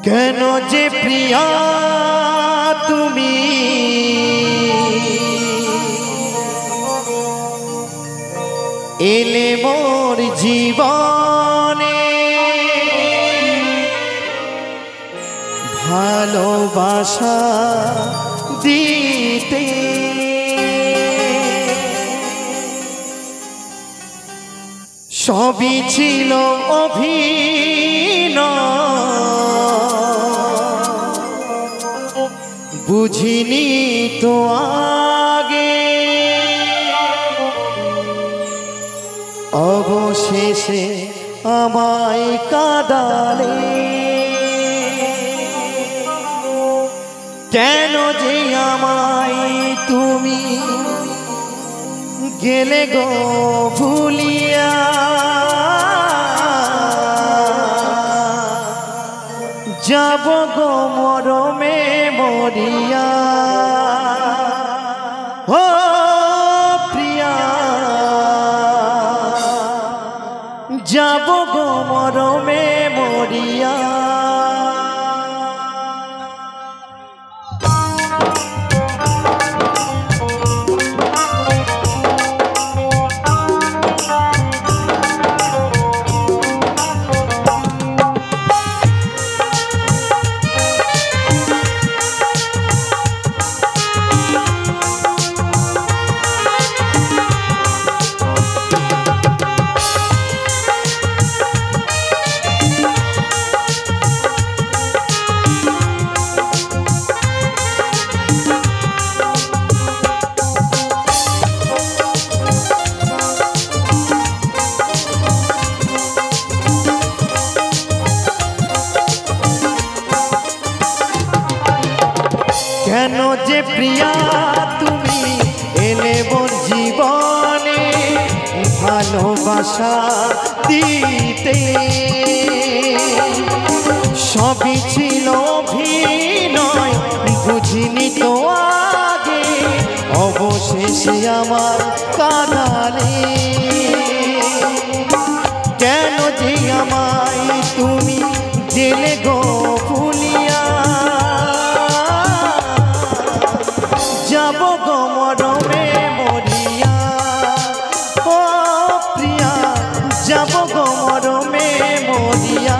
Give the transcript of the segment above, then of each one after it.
কেন যে প্রিয়া তুমি এলে মোর জীবনে ভালোবাসা দিতে সবই ছিল অভিনয় বুঝিনি তো আগে অবশেষে আমায় কাঁদালে কেন যে আমায় তুমি গেলে গো ভুলিয়া যাব গো মরমে মরিয়া ও প্রিয়া যাব গো মরমে মরিয়া কেন যে প্রিয়া তুমি এলে মোর জীবনে ভালোবাসা দিতে সবই ছিল অভিনয় বুঝিনি তো আগে অবশেষে আমার কাঁদালে কেন যে আমায় তুমি গেলে গো ভুলিয়া যাব গো মরমে মরিয়া ও প্রিয়া যাব গো মরমে মরিয়া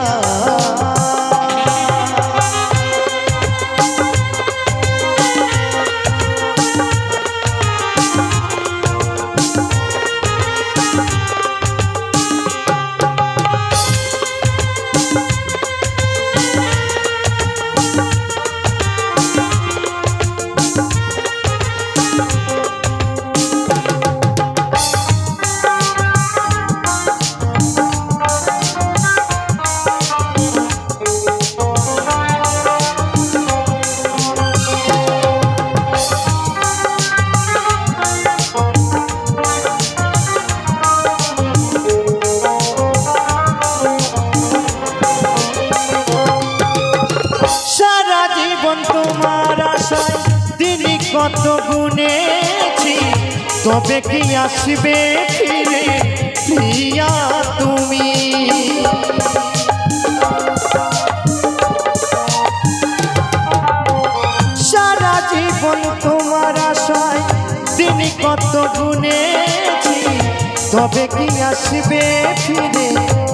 তোমার আশায় দিন কত গুনেছি তবে কি আসবে ফিরে প্রিয়া তুমি সারা জীবন তোমার আশায় দিন কত গুনেছি তবে কি আসবে ফিরে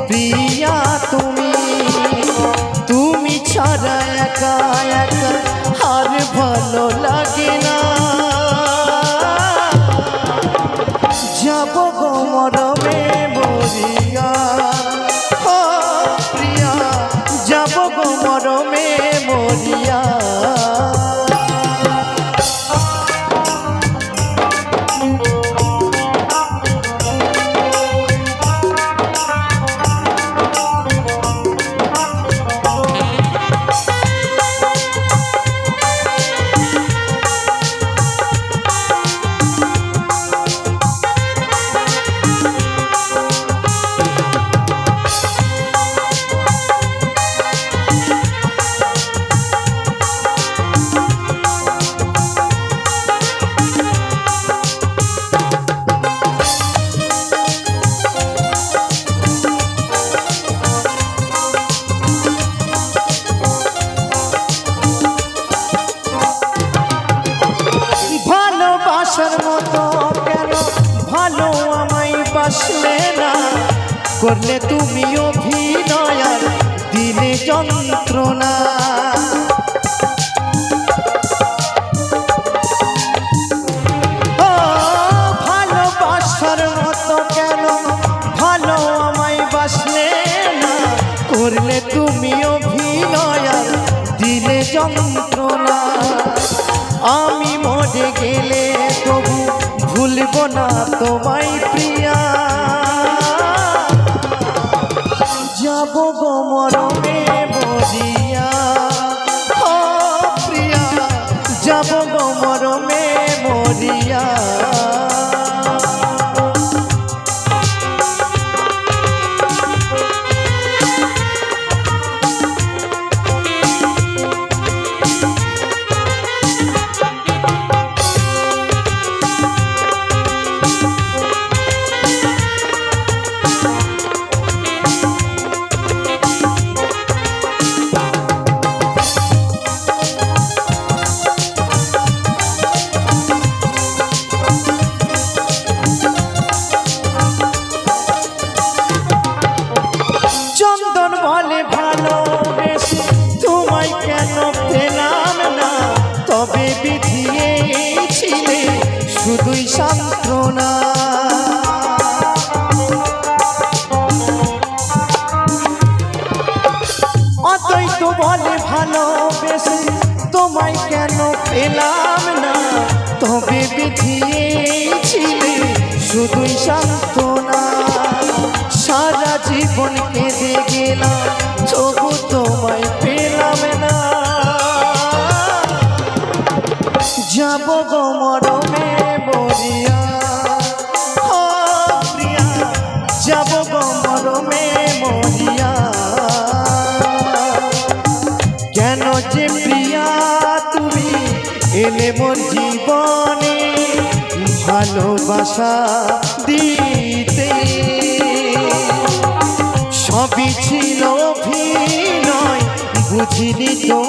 প্রিয়া তুমি তুমি ছাড়া একা একা আর ভালো লাগে না যাব গো মরমে মরিয়া ও প্রিয়া যাব গো মরমে মরিয়া ভালো আমায় বাসলে না, করলে তুমি অভিনয় আর দিলে যন্ত্রণা। ভালোবাসার মতো কেন ভালো আমায় বাসলে না, করলে তুমি অভিনয় আর দিলে যন্ত্রণা। আমি মরে গেলে তবু ভুলব না তোমায় প্রিয়া, যাব গো মরমে মরিয়া। ও প্রিয়া, যাব গো মরমে মরিয়া। বলে ভালোবেসে তোমায় কেন পেলাম না, তবে বিধিয়েছিলে শুধুই সান্ত্বনা। অতই তো বলে ভালোবেসে তোমায় কেন পেলাম না, তবে বিধিয়েছিলে শুধুই সান্ত্বনা। সারা জীবন কেঁদে গেলাম তবু তোমায় পেলাম না, যাব গো মরমে মরিয়া। ও প্রিয়া, যাব গো মরমে মরিয়া। কেন যে প্রিয়া তুমি এলে মোর জীবনে, ভালোবাসা দিতে সবই ছিল অভিনয়, বুঝিনি তো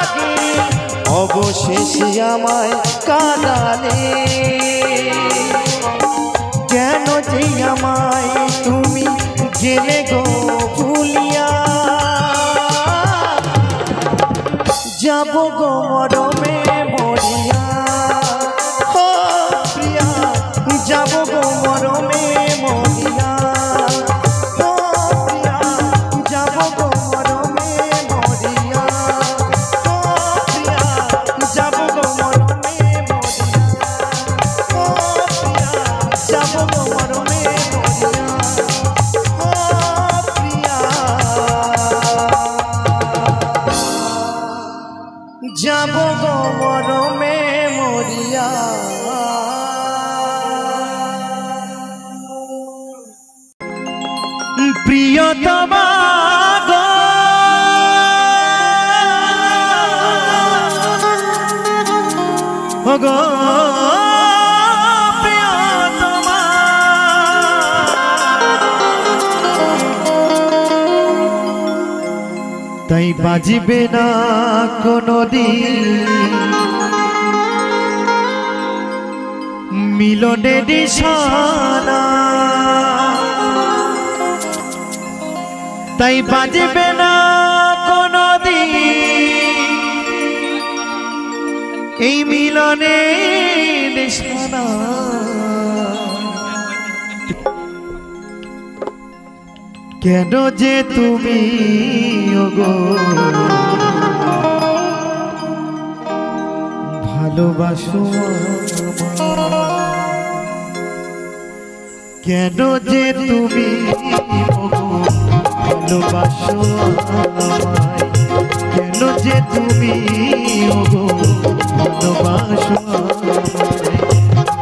আগে, অবশেষে আমায় কাঁদালে। কেন যে আমায় তুমি গেলে গো ভুলিয়া, যাব গো মরমে মরিয়া। ও প্রিয়া, যাব গো মরমে মরিয়া। যাব গো মরমে মরিয়া। প্রিয়তমা গো গো প্রিয়তমা, তাই বাজিবে না কোনদিন মিলনের নিশানা, তাই বাজিবে না কোনদিন এই মিলনের নিশানা। কেন যে তুমি ওগো ভালোবাসো, কেন যে তুমি ওগো ভালোবাসো আমায়, কেন যে তুমি ওগো ভালোবাসো আমায়।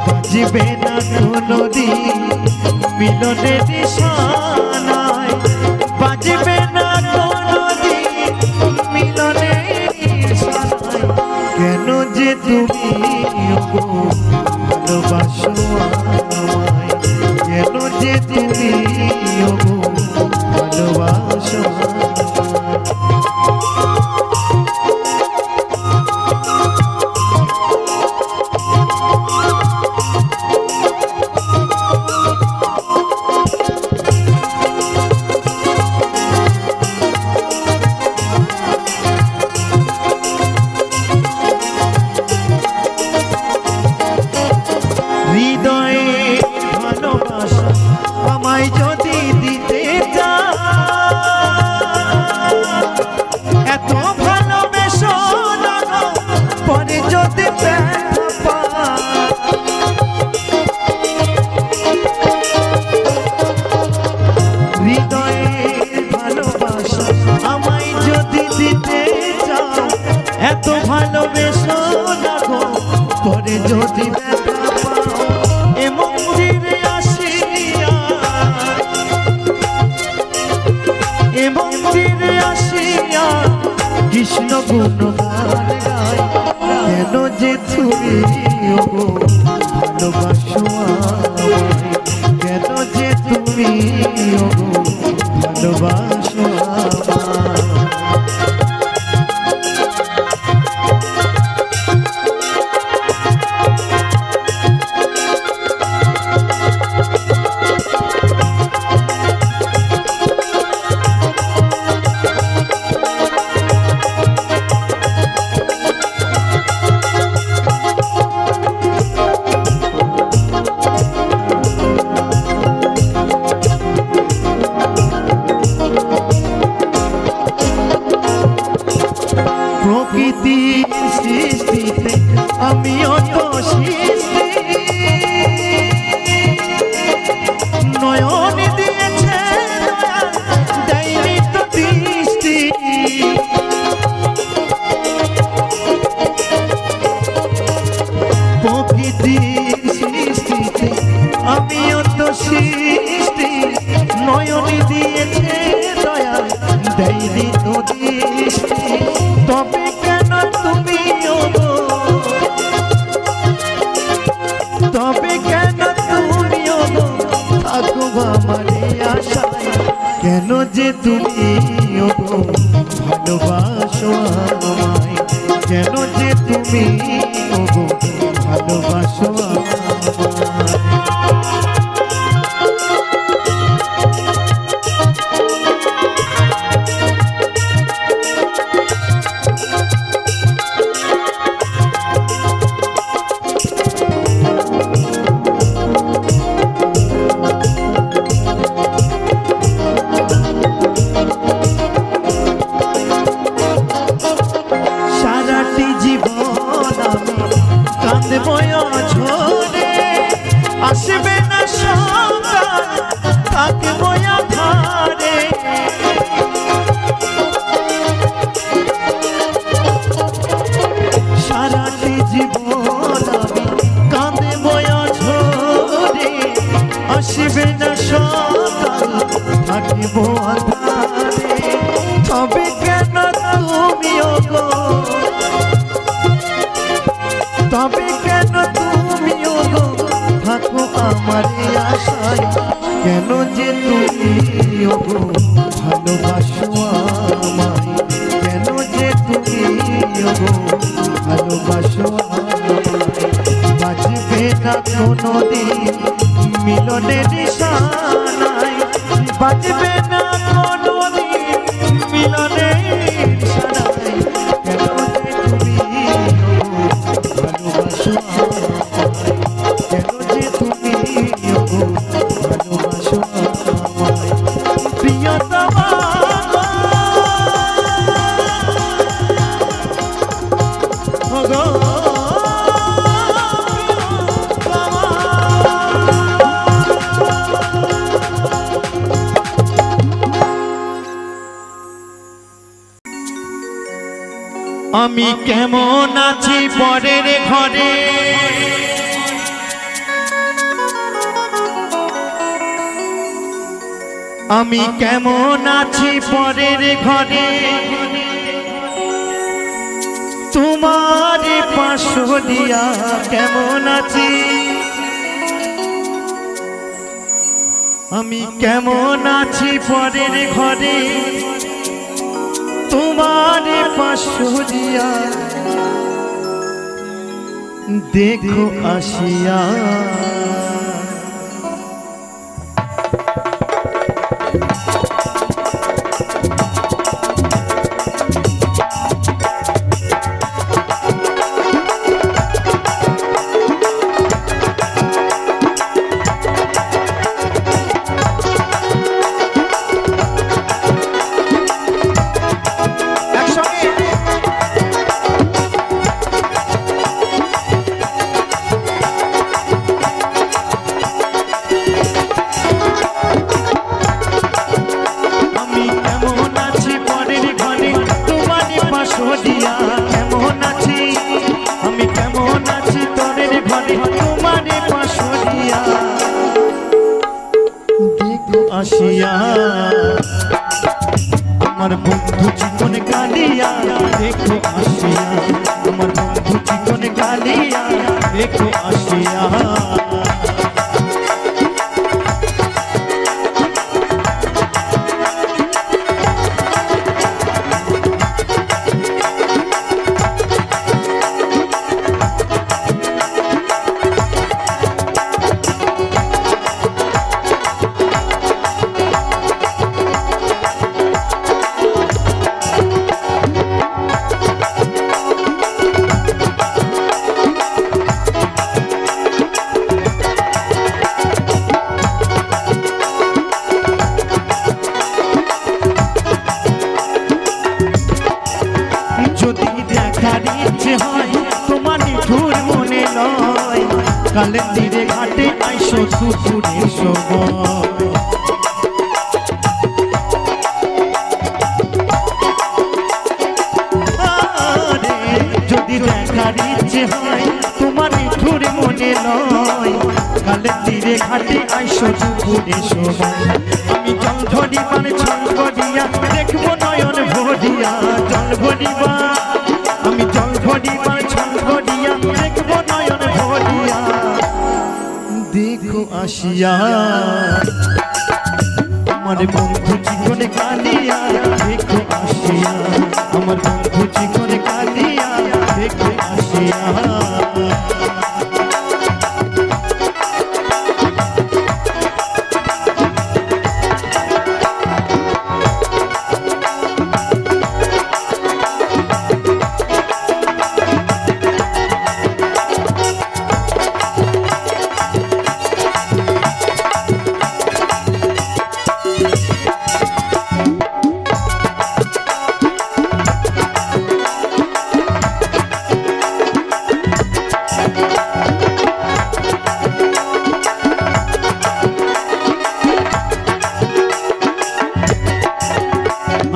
বাজবে না কোনদিন মিলনের নিশানায়, বাজবে না কোনদিন মিলনের নিশানায়। কেন যে তুমি ওগো ভালোবাসো আমায়, কেন যে তুমি ওগো ভালোবাসো। কৃষ্ণ গুণগান গাই কেন যে তুমি ওগো ভালোবাসো আমায় কেন যে তুমি ওগো ভালোবাসো আমায় প্রকৃতির সৃষ্টিতে আমিও তো সৃষ্টি নয়ন দিয়েছে দেয়নি তো দৃষ্টি প্রকৃতির সৃষ্টিতে আমিও তো সৃষ্টি নয়ন দিয়েছে দয়া দেয়নি তো দৃষ্টি তবে কেন তুমি ওগো তবে কেন তুমি ওগো থাকো আমার আশায় কেন যে তুমি ওগো ভালোবাসো আমায় কেন যে তুমি ওগো ভালোবাসো আমায় আসবে না সকাল থাকবো আধারে সারাটি জীবন আমি কাঁদবো ঝরে আসবে না সকাল থাকবো আধারে তবে কেন তুমি ওগো তবে কেন তুমি ওগো থাকো আমার আশায় কেন যে তুমি ওগো ভালোবাসো আমায় কেন যে তুমি ওগো ভালোবাসো আমায় বাজবে না কোনোদিন মিলনের নিশানায় বাজবে না কোনোদিন মিলনের নিশানায় কেন যে তুমি ওগো ভালোবাসো আমি কেমন আছি পরের ঘরে আমি কেমন আছি পরের ঘরে তোমার পাশরিয়া কেমন আছি আমি কেমন আছি পরের ঘরে তোমার পাশরিয়া দেখো আসিয়া आशिया आमार बंधु जीवन कालिया দেখো আসিয়া আমার বন্ধু চিকন কালিয়া দেখো আসিয়া কালের তীরে ঘাটে আইসো দুপুরের সময় যদি দেখার ইচ্ছে হয় তোমার নিঠুর মনে নয় কালের তীরে ঘাটে আইসো দুপুরের সময় আমি জল ভরিবার ছল ভরিয়া দেখবো নয়ন ভরিয়া জল ভরিবা আমি জল ভরিবার ছল ভরিয়া দেখবো নয়ন ভরিয়া দেখো আসিয়া আমার বন্ধু চিকন কালিয়া দেখো আসিয়া আমার বন্ধু চিকন কালিয়া দেখো আসিয়া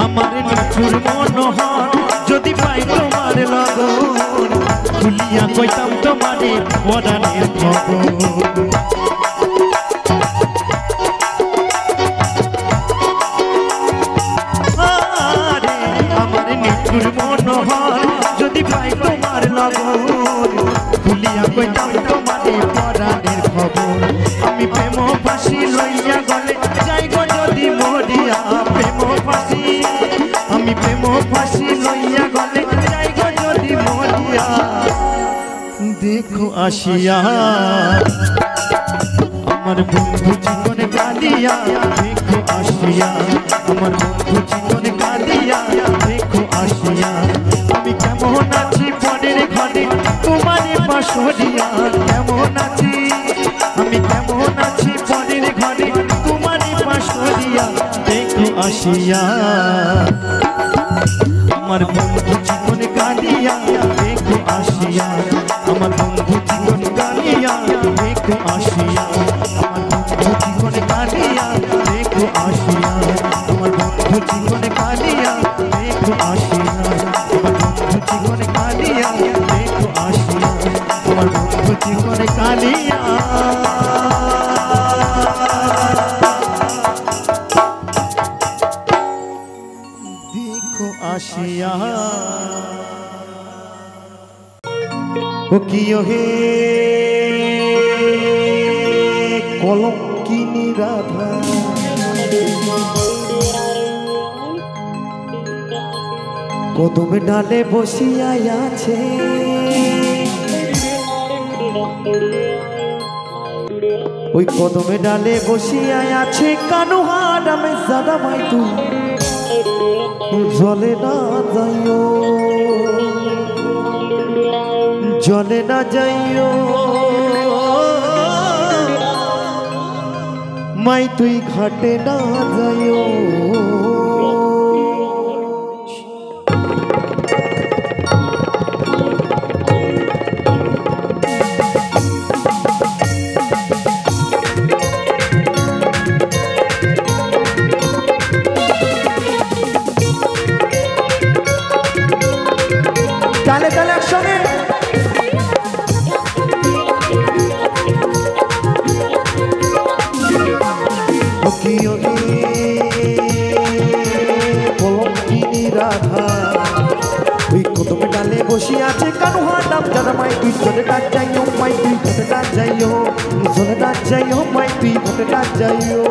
আমার নিঠুর মনোহর যদি পাই তোমার লগন খুলিয়া কইতাম তোমারে পরাণের খবর আমার নিঠুর মনোহর যদি পাই তোমার লগন খুলিয়া কইতাম তোমারে পরাণের খবর আমি প্রেম ফাঁসি লইয়া গলে যাই গো যদি মরিয়া প্রেম ফাঁসি আমি প্রেম ফাঁসি লইয়া গলে যাই গো যদি মরিয়া দেখো আসিয়া আমার বন্ধু চিকন কালিয়া দেখো আসিয়া আমার বন্ধু চিকন কালিয়া দেখো আসিয়া আমি কেমন আছি পরের ঘরে তোমারে বাসরিয়া কেমন আছি আমি কেমন আছি পরের ঘরে তোমারে বাসরিয়া দেখো আসিয়া আমার বন্ধু চিকন কালিয়া দেখো আসিয়া আমার বন্ধু চিকন কালিয়া দেখো আসিয়া আমার বন্ধু চিকন কালিয়া দেখো আসিয়া আমার বন্ধু চিকন কালিয়া দেখো আসিয়া আমার বন্ধু চিকন কালিয়া দেখো আসিয়া আমার বন্ধু চিকন কালিয়া দেখো আসিয়া ও কিও হে কলঙ্কিনী রাধা কদমে ডালে বসিয়া আছে ওই কদমে ডালে বসিয়া আছে কানুহার আমি সাদা মাই তুই জলে না যাইও জলে না যাইও মাই তুই ঘাটে না যাইও তালে তালে একসঙ্গে কলঙ্কিনী রাধা ওই ডালে বসে আছে কানুহা নাম জানা মাই তুই চলে না যাইও মাই তুই ঘটে না যাইও চলে না যাইও মাই তুই ঘটে না যাইও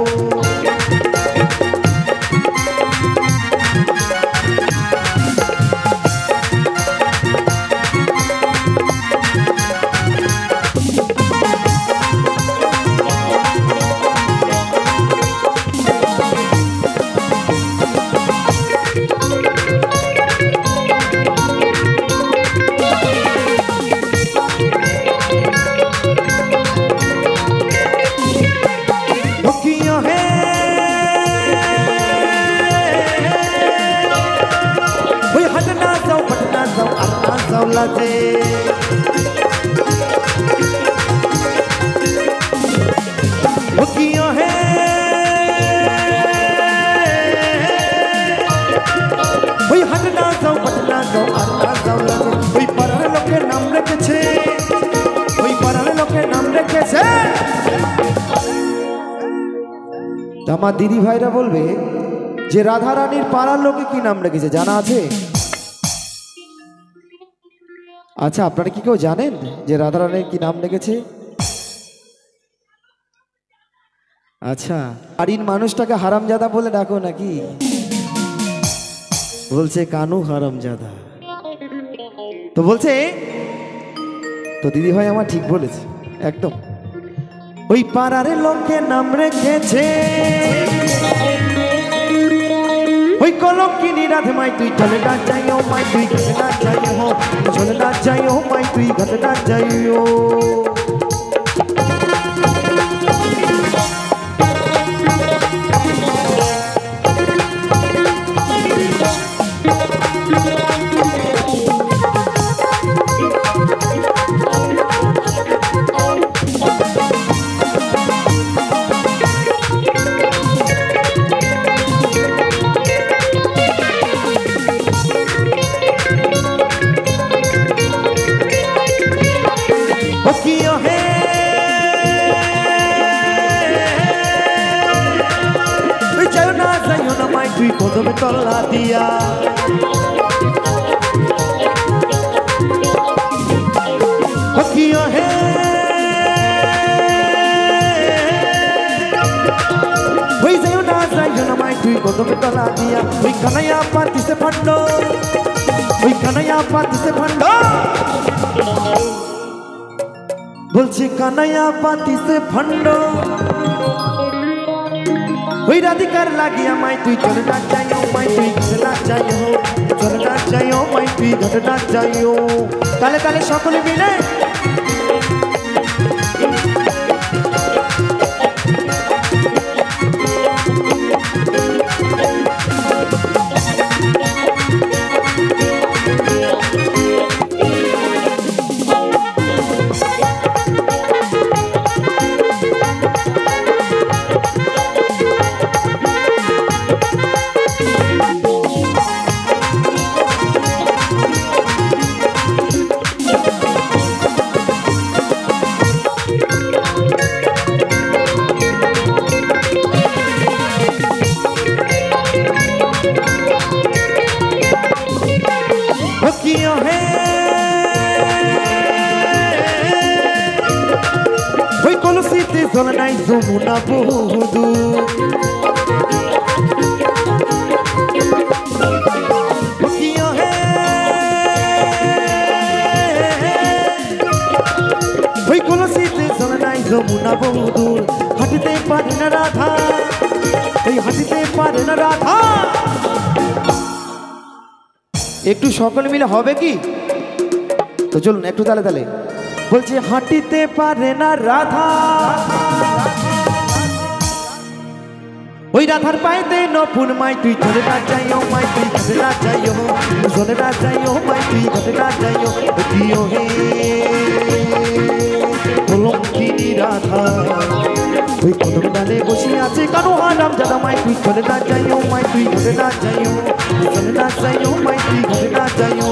আমার দিদি ভাইরা বলবে যে রাধা রানীর পাড়ার লোকে কি নাম রেখেছে জানা আছে? আচ্ছা আপনারা কি কেউ জানেন যে রাধা রানীর কি নাম রেখেছে? আচ্ছা বাড়ির মানুষটাকে হারামজাদা বলে ডাকো নাকি? বলছে কানু হারামজাদা। তো বলছে তো দিদি ভাই আমার ঠিক বলেছে একদম। ওই পাড়ার লোকে নাম রেখেছে ওই কলঙ্কিনী রাধে মাই তুই চলে না যাইও মাই তুই ঘটে না যাইও চলে না যাইও মাই তুই ঘটে না যাইও তুই কদমে তল্লা দিয়া হকিও হে ওই যাইও না মাই তুই কদমে তল্লা দিয়া ওই কানাইয়া পাতিছে ভণ্ড ওই কানাইয়া পাতিছে ভণ্ড বলছি কানাইয়া পাতিছে ভণ্ড ওই রাধিকার লাগিয়া মাই তুই চলে না যাইও মাই তুই ঘটে না যাইও চলে না যাইও মাই তুই ঘটে না যাইও তালে তালে সকলে মিলে চলে নাই যমুনা বহুদূর ওই কলসিতে চলে নাই যমুনা বহুদূর হাঁটিতে পারে না রাধা ওই হাঁটিতে পারে না রাধা একটু সকলে মিলে হবে কি? তো চলুন একটু তালে তালে বলছে হাঁটিতে পারে না রাধা ওই রাধার পাইতে নপুন মাই তুই চলে না যাইও মাই তুই ঘটে না যাইও চলে না যাইও মাই তুই ঘটে না যাইও দিও হে কলঙ্কিনী রাধা ওই কদম ডালে বসে আছে কানো হারাম জাদা মাই তুই চলে না যাইও মাই তুই ঘটে না যাইও চলে না যাইও মাই তুই ঘটে না যাইও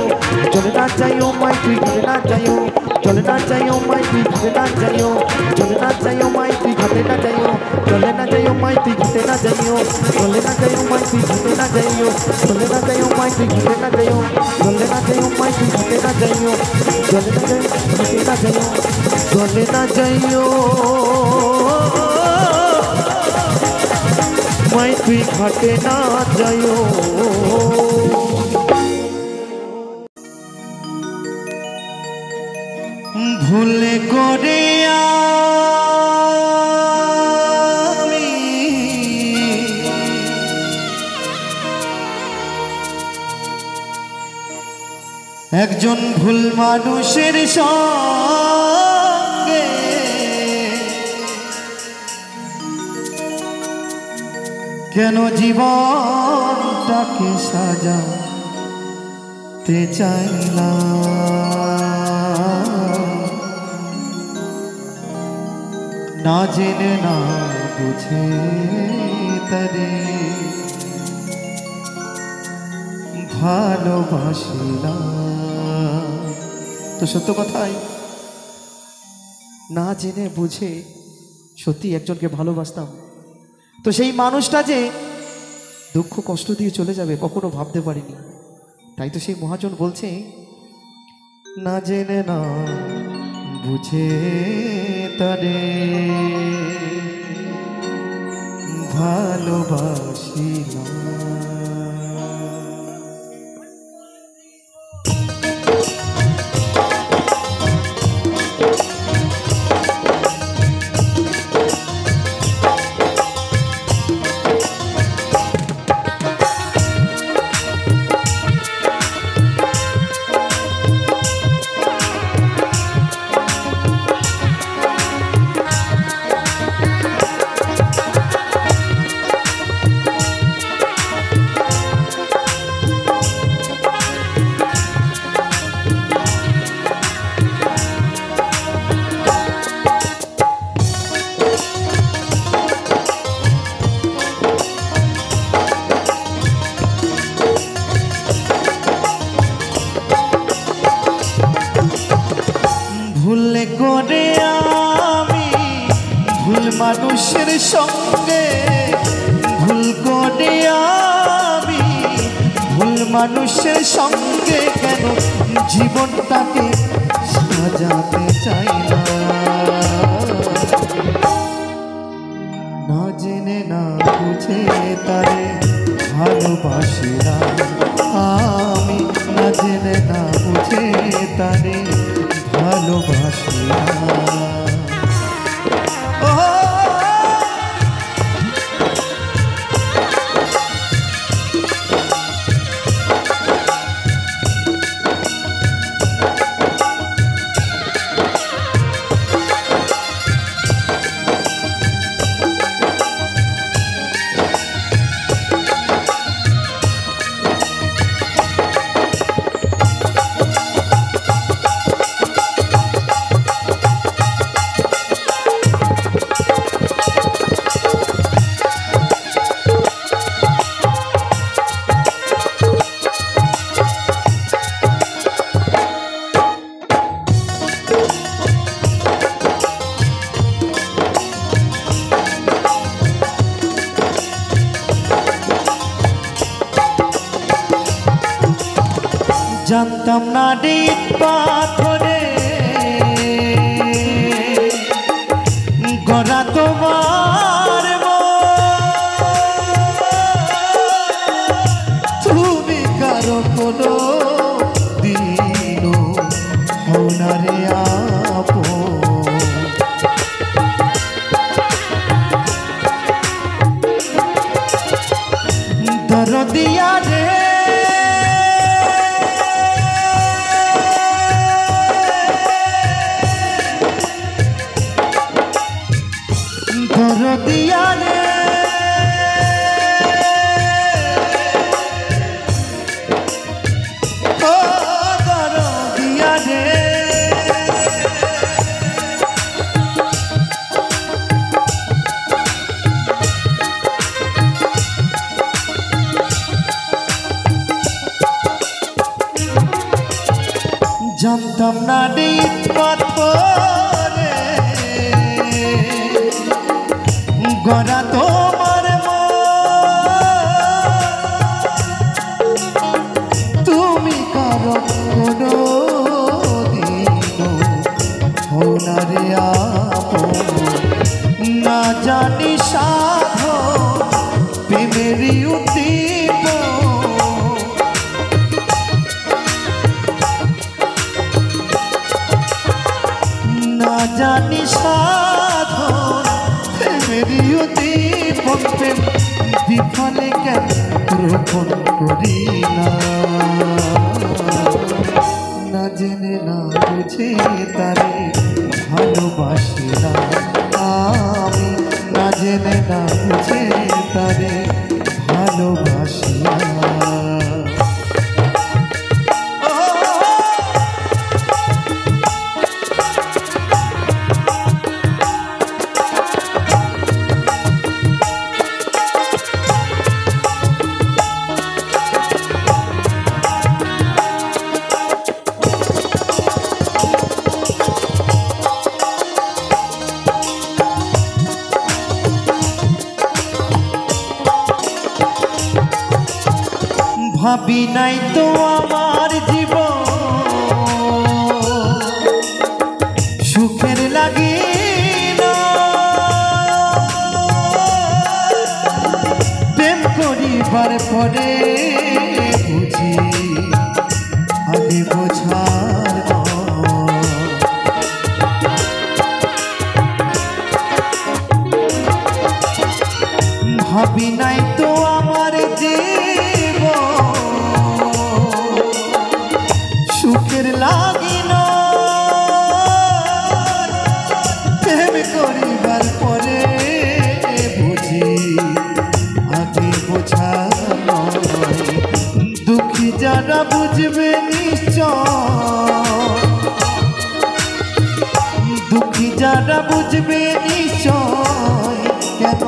চলে না যাইও মাই তুই ঘটে না যাইও চলে না যাইও মাই তুই ঘটে না যাইও চলে না যাইও মাই তুই ঘটে না যাইও চলে না যাইও মাই তুই ঘটে না যাইও চলে না যাইও মাই তুই ঘটে না যাইও চলে না যাইও মাই তুই ঘটে না যাইও চলে না যাইও মাই তুই ঘটে না जाइयो जले ना जाइयो मैं तुई घाटे ना जाइयो भूले करे একজন ভুল মানুষের সঙ্গে কেন জীবনটাকে সাজাতে চাইলাম না জেনে না বুঝে তারে ভালোবাসিলাম। তো সত্য কথাই না জেনে বুঝে সত্যি একজনকে ভালোবাসতাম, তো সেই মানুষটা যে দুঃখ কষ্ট দিয়ে চলে যাবে কখনো ভাবতে পারিনি। তাই তো সেই মহাজন বলছে না জেনে না বুঝে তারে ভালোবাসিলাম। ভুলে করে আমি ভুল মানুষের সঙ্গে ভুল করে আমি ভুল মানুষের সঙ্গে কেন জীবনটাকে সাজাতে চাই না জেনে না বুঝে তারে ভালোবাসিলাম আমি না জেনে না বুঝে তারে ভালোবাসিলাম। জানতাম না ডিপ পাথরে গড়া তোমার তুমি কারো কোনো দিন হনারে আপন দরদিয়া রে दिया रे ओ दरो दिया रे जानताम ना डिप पाथरे गड़ा তোমার তুমি কারো কোনো জানি সাধন প্রেমেরই দীপন প্রেম বিফলে কেন রোপণ করি না না জেনে না বুঝে তারে ভালোবাসি না আমি না জেনে না বুঝে তারে ভালোবাসি না ভাবি নাই তো আমার জীবন সুখের লাগি না প্রেম করিবার পরে বুঝি আগে বোঝার ভাবি নাই তো আমার সুখের লাগি না প্রেম করিবার পরে বুঝি আগে বোঝা দুঃখী যারা বুঝবে নিশ্চয় দুঃখী যারা বুঝবে নিশ্চয় কেন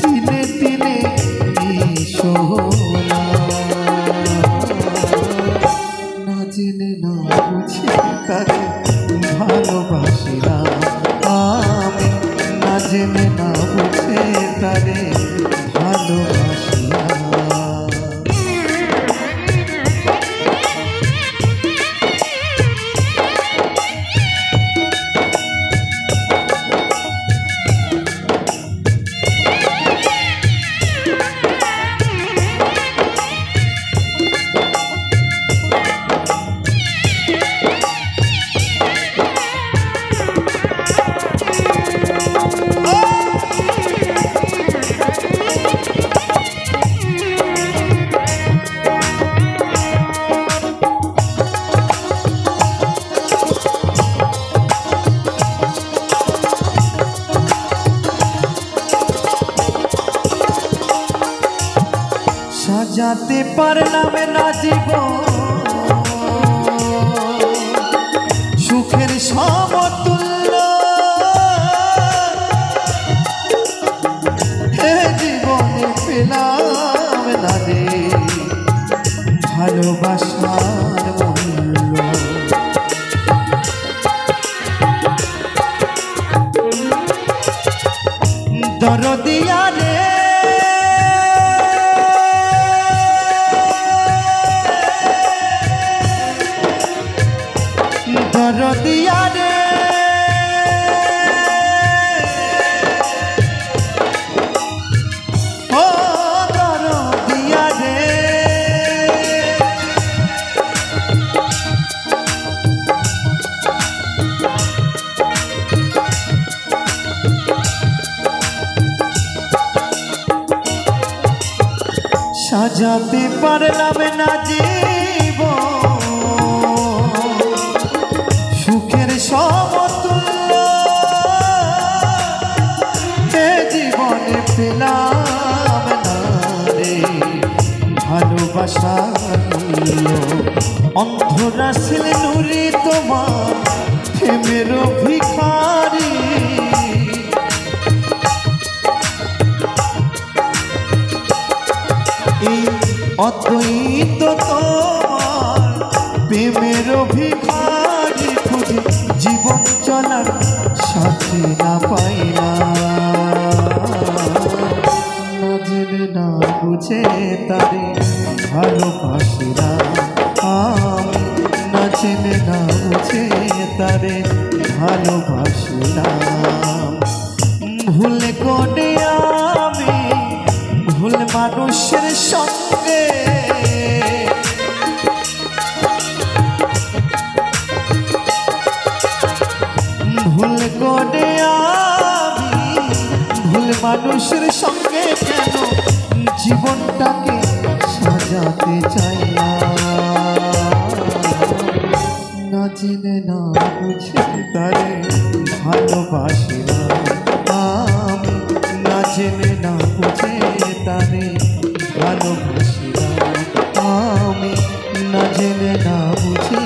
তিলে তিলে সোনা জেনে না বুঝে তারে ভালোবাসি না আমি না জেনে না বুঝে তারে ভালোবাসি না সাজাতে পারলাম না জীবন সুখের সমতুল্য হে জীবনে পেলাম না রে ভালোবাসার মূল্য দরদিয়া রে দরদিয়া রে ও দরদিয়া রে সাজাতে পারলাম না জীবন সুখের সমতুল্য এ জীবনে পেলাম না রে ভালোবাসার মূল্য অন্ধরাশিল নুরি তোমার প্রেমের ভিখারি এই অদ্বৈত তোমার প্রেমের ভিখারি খুঁজে জীবন চলার সাথী না পাই না জেনে না বুঝে তারে ভালোবাসি না আমি না জেনে না বুঝে তারে ভালোবাসি না ভুল করে আমি ভুল মানুষের সঙ্গে ভুল মানুষের সঙ্গে কেন জীবনটাকে সাজাতে চাই না, না জেনে না বুঝে তারে ভালোবাসি না আমি, না জেনে না বুঝে তারে ভালোবাসি না আমি, না জেনে না বুঝে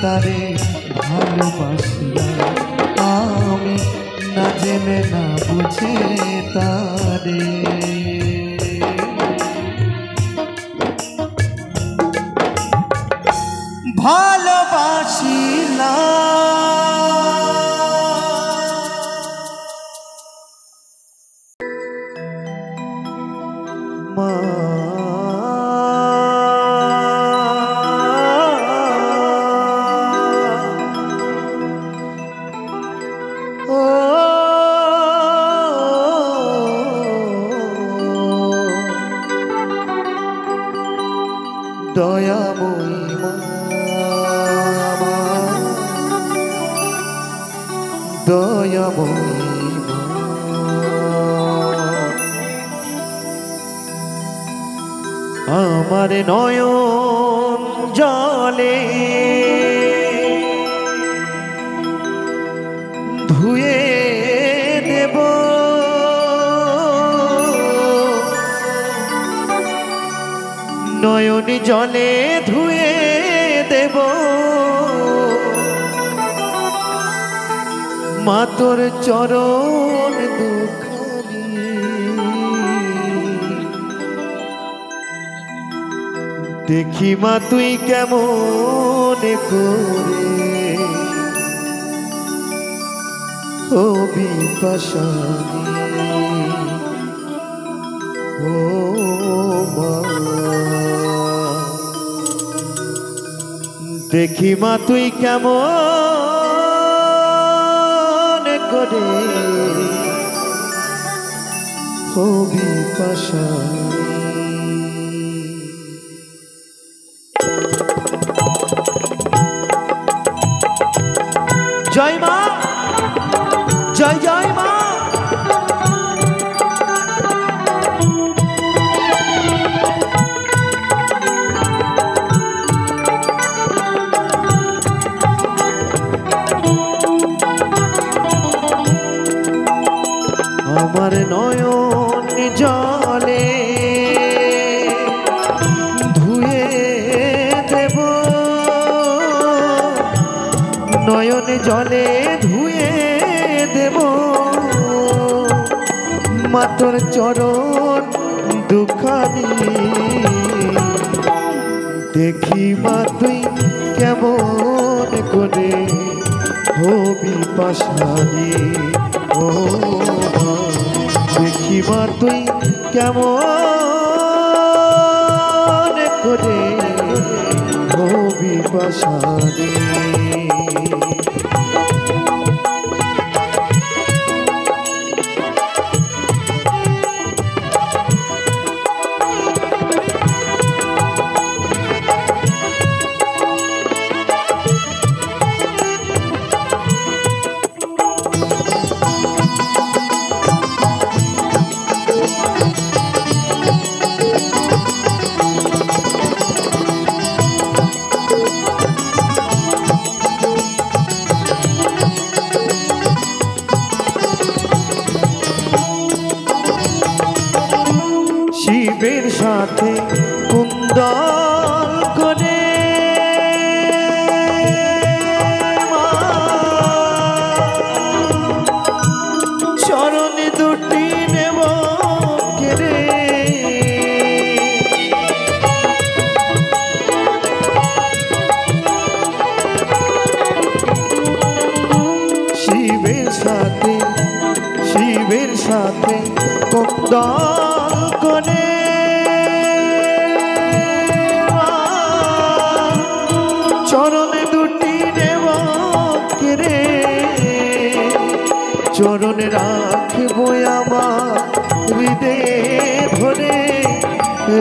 তারে ভালোবাসি না আমি, না জেনে না বুঝে তারে ভালোবাসি না। মা দয়াময়ী মা, দয়াময়ী মা, আমার নয়ন জলে ধুয়ে দেব নয়ন জলে ধুয়ে দেব মা তোর চরণ দুখানি, দেখি মা তুই কেমন করে হবি পাশানি, ও মা দেখি মা তুই কেমন করে হবি পাশানি। জয় মা, জয় জয় মা। আমার নয়ন জলে ধুয়ে দেব নয়ন জলে ধুয়ে দেব মা তোর চরণ দুখানি, দেখি মা তুই কেমন করে হবি পাশানি, ও দেখি মা তুই কেমন করে হবি পাশানি। শিবের সাথে কুন্দল করে চরণ দুটি নেব কেড়ে, শিবের সাথে কুন্দল করে চরণ দুটি নেব কেড়ে, চরণ রাখবো আমার হৃদয়ে ধরে,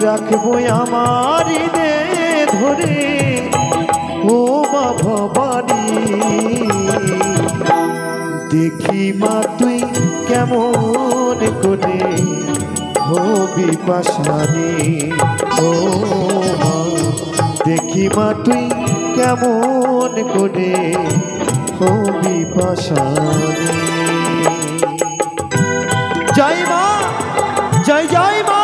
রাখবো আমার হৃদয়ে ধরে, ও মা ভবানী দেখি মা তুই কেমন করে বিপাশানি ও মা দেখি মা তুই কেমন করে ও বিপাশানি। জয় মা, জয় জয় মা।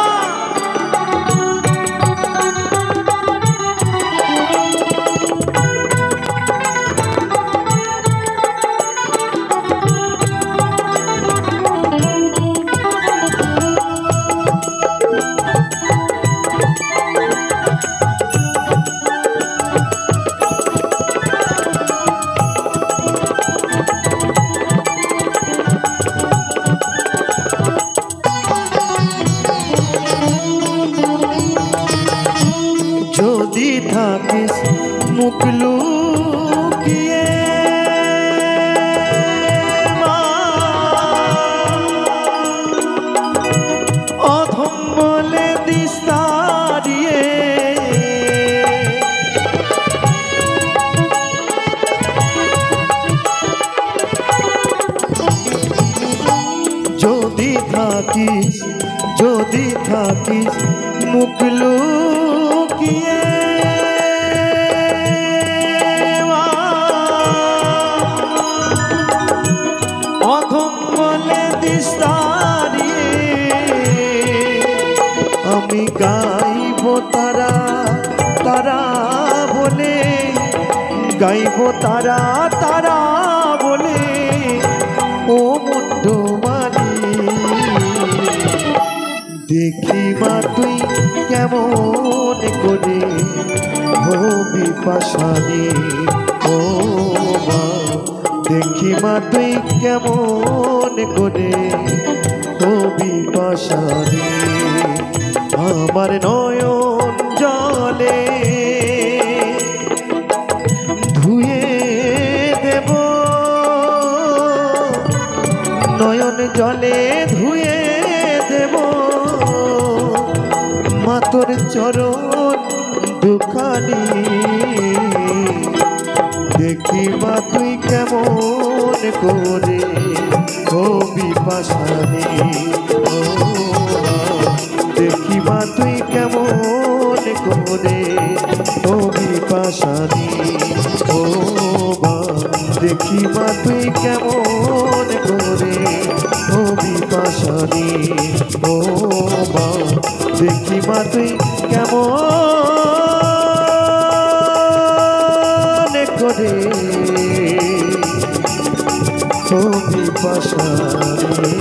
যদি থাকিস মুখ লুকিয়ে মা অধম বলে দিস তাড়িয়ে, যদি থাকিস মুখ লুকিয়ে অধম বলে দিস তাড়িয়ে, আমি গাইব তারা তারা বলে, গাইব তারা তারা বলে ও মুন্ডমানি। দেখি মা তুই কেমন করে ও বিপাশানি ও মা দেখি মা তুই কেমন করে ও বিপাশানি। আমার নয়ন জলে ধুয়ে দেব, নয়ন জলে ধুয়ে দেব মা তোর চরণ দুখানি। দেখি মা তুই কেমন করে ও বিপাশানি ও দেখি মা তুই কেমন করে ও বিপাশানি ও মা দেখি মা তুই কেমন করে ও বিপাশানি ও মা দেখি মা তুই কেমন করে ও বিপাশানি।